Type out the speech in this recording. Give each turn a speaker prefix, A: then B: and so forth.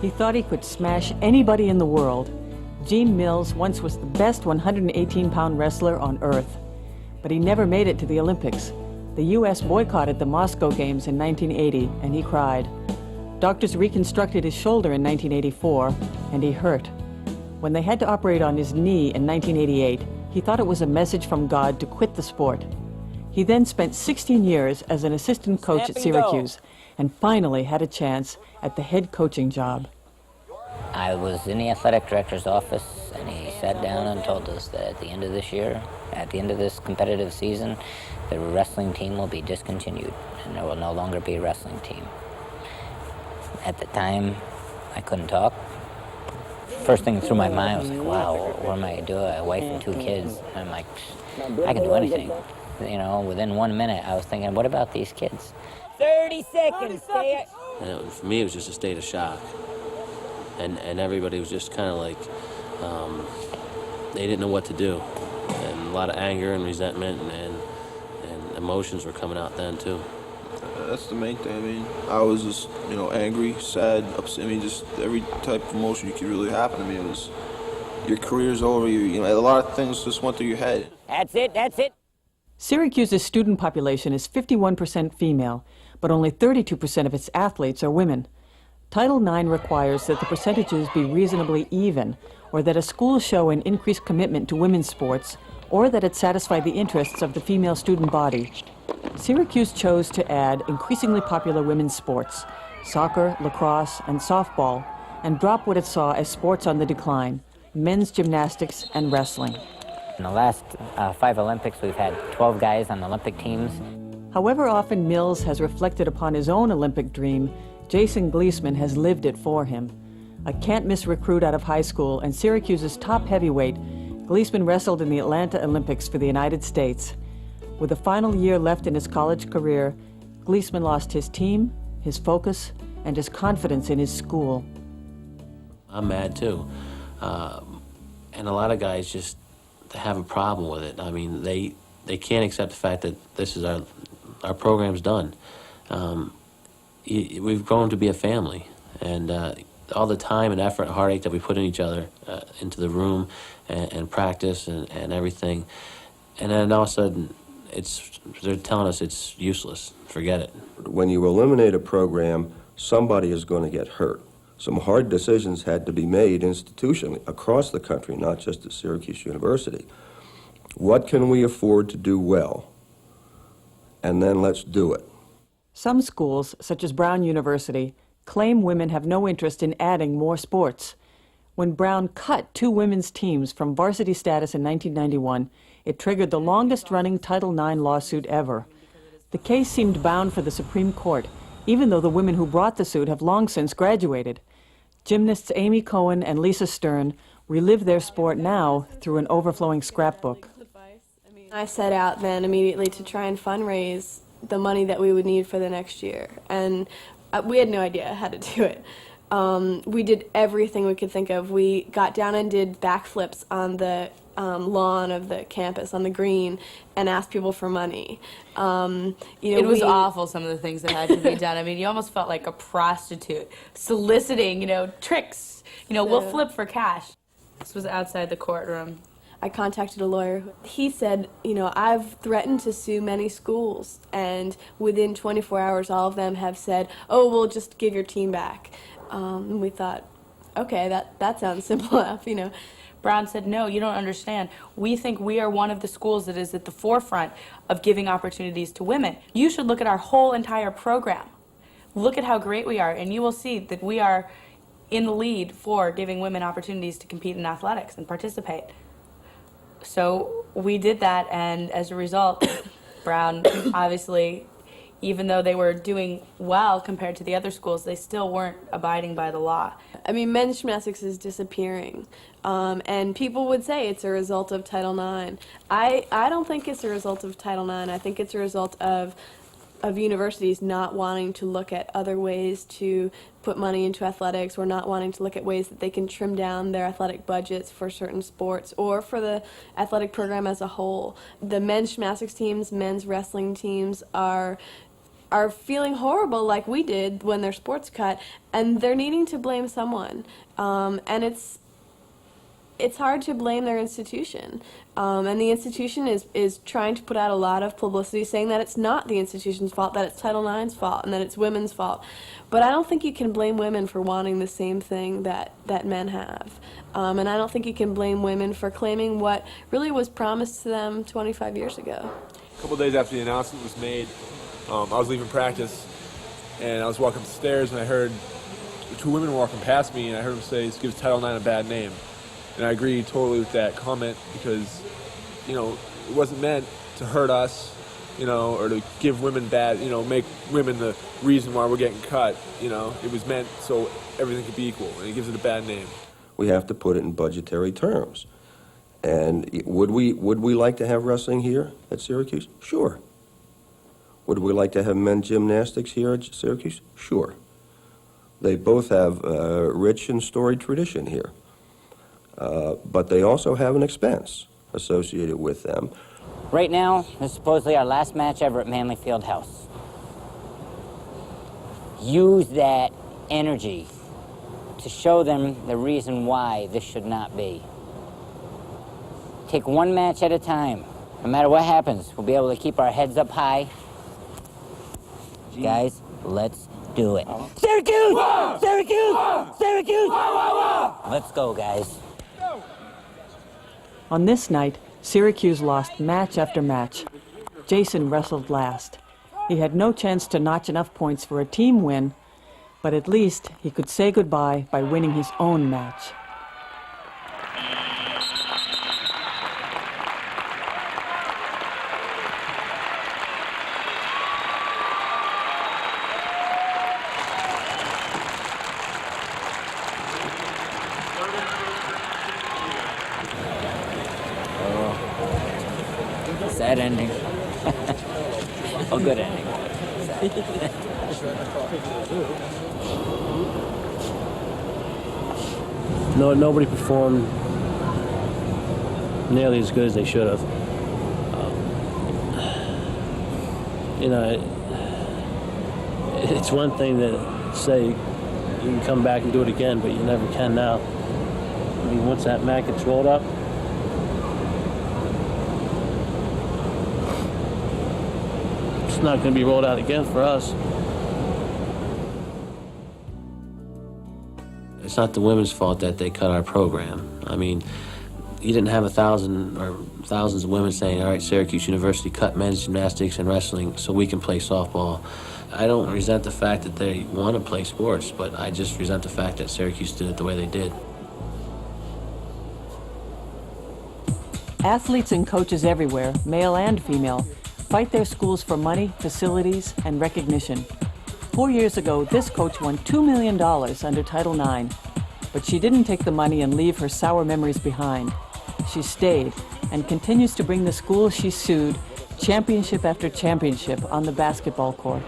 A: He thought he could smash anybody in the world. Gene Mills once was the best 118-pound wrestler on earth, but he never made it to the Olympics. The U.S. boycotted the Moscow Games in 1980, and he cried. Doctors reconstructed his shoulder in 1984, and he hurt. When they had to operate on his knee in 1988, he thought it was a message from God to quit the sport. He then spent 16 years as an assistant coach at Syracuse, and finally had a chance at the head coaching job.
B: I was in the athletic director's office, and he sat down and told us that at the end of this year, at the end of this competitive season, the wrestling team will be discontinued, and there will no longer be a wrestling team. At the time, I couldn't talk. First thing through my mind was like, wow, what am I going to do? I have a wife and 2 kids. And I'm like, I can do anything. You know, within 1 minute, I was thinking, what about these kids? 30 seconds.
C: And for me, it was just a state of shock. And everybody was just kind of like, they didn't know what to do. And a lot of anger and resentment and emotions were coming out then, too.
D: That's the main thing. I mean, I was just, angry, sad, upset. I mean, just every type of emotion you could really happen to me. It was, your career's over. A lot of things just went through your head.
B: That's it, that's it.
A: Syracuse's student population is 51% female, but only 32% of its athletes are women. Title IX requires that the percentages be reasonably even, or that a school show an increased commitment to women's sports, or that it satisfy the interests of the female student body. Syracuse chose to add increasingly popular women's sports, soccer, lacrosse, and softball, and drop what it saw as sports on the decline, men's gymnastics and wrestling.
B: In the last 5 Olympics, we've had 12 guys on Olympic teams.
A: However often Mills has reflected upon his own Olympic dream, Jason Gleesman has lived it for him. A can't-miss recruit out of high school and Syracuse's top heavyweight, Gleesman wrestled in the Atlanta Olympics for the United States. With a final year left in his college career, Gleesman lost his team, his focus, and his confidence in his school.
C: I'm mad too. And a lot of guys just have a problem with it. I mean, they can't accept the fact that this is our program's done. We've grown to be a family, and all the time and effort and heartache that we put in each other, into the room and practice and everything, and then all of a sudden they're telling us it's useless, forget it.
E: When you eliminate a program, somebody is going to get hurt. Some hard decisions had to be made institutionally across the country, not just at Syracuse University. What can we afford to do well? And then let's do it.
A: Some schools, such as Brown University, claim women have no interest in adding more sports. When Brown cut 2 women's teams from varsity status in 1991, it triggered the longest-running Title IX lawsuit ever. The case seemed bound for the Supreme Court, even though the women who brought the suit have long since graduated. Gymnasts Amy Cohen and Lisa Stern relive their sport now through an overflowing scrapbook.
F: I set out then immediately to try and fundraise the money that we would need for the next year, and we had no idea how to do it. We did everything we could think of. We got down and did backflips on the lawn of the campus, on the green, and asked people for money.
G: It was awful, some of the things that had to be done. I mean, you almost felt like a prostitute, soliciting, tricks. We'll flip for cash. This was outside the courtroom.
F: I contacted a lawyer. He said, I've threatened to sue many schools, and within 24 hours, all of them have said, oh, we'll just give your team back. And we thought, okay, that sounds simple enough,
G: Brown said, no, you don't understand. We think we are one of the schools that is at the forefront of giving opportunities to women. You should look at our whole entire program. Look at how great we are, and you will see that we are in the lead for giving women opportunities to compete in athletics and participate. So we did that, and as a result, Brown obviously, even though they were doing well compared to the other schools, they still weren't abiding by the law.
F: I mean, men's gymnastics is disappearing, and people would say it's a result of Title IX. I don't think it's a result of Title IX. I think it's a result of universities not wanting to look at other ways to put money into athletics, or not wanting to look at ways that they can trim down their athletic budgets for certain sports or for the athletic program as a whole. The men's gymnastics teams, men's wrestling teams are are feeling horrible like we did when their sports cut, and they're needing to blame someone. And it's hard to blame their institution. And the institution is trying to put out a lot of publicity saying that it's not the institution's fault, that it's Title IX's fault, and that it's women's fault. But I don't think you can blame women for wanting the same thing that men have. And I don't think you can blame women for claiming what really was promised to them 25 years ago.
H: A couple days after the announcement was made, I was leaving practice, and I was walking up the stairs, and I heard two women walking past me, and I heard them say, "This gives Title IX a bad name." And I agree totally with that comment because, you know, it wasn't meant to hurt us, you know, or to give women bad, you know, make women the reason why we're getting cut, you know. It was meant so everything could be equal, and it gives it a bad name.
E: We have to put it in budgetary terms. And would we like to have wrestling here at Syracuse? Sure. Would we like to have men's gymnastics here at Syracuse? Sure. They both have a rich and storied tradition here. But they also have an expense associated with them.
B: Right now, this is supposedly our last match ever at Manley Field House. Use that energy to show them the reason why this should not be. Take one match at a time. No matter what happens, we'll be able to keep our heads up high. Guys, let's do it. Syracuse! Syracuse! Syracuse! Let's go, guys.
A: On this night, Syracuse lost match after match. Jason wrestled last. He had no chance to notch enough points for a team win, but at least he could say goodbye by winning his own match.
B: Sad ending. Oh, good ending.
C: No, nobody performed nearly as good as they should have. You know, it's one thing to say you can come back and do it again, but you never can now. I mean, once that mat gets rolled up, it's not going to be rolled out again for us. It's not the women's fault that they cut our program. I mean, you didn't have 1,000 or thousands of women saying, all right, Syracuse University cut men's gymnastics and wrestling so we can play softball. I don't resent the fact that they want to play sports, but I just resent the fact that Syracuse did it the way they did.
A: Athletes and coaches everywhere, male and female, fight their schools for money, facilities, and recognition. 4 years ago, this coach won $2 million under Title IX, but she didn't take the money and leave her sour memories behind. She stayed and continues to bring the school she sued championship after championship on the basketball court.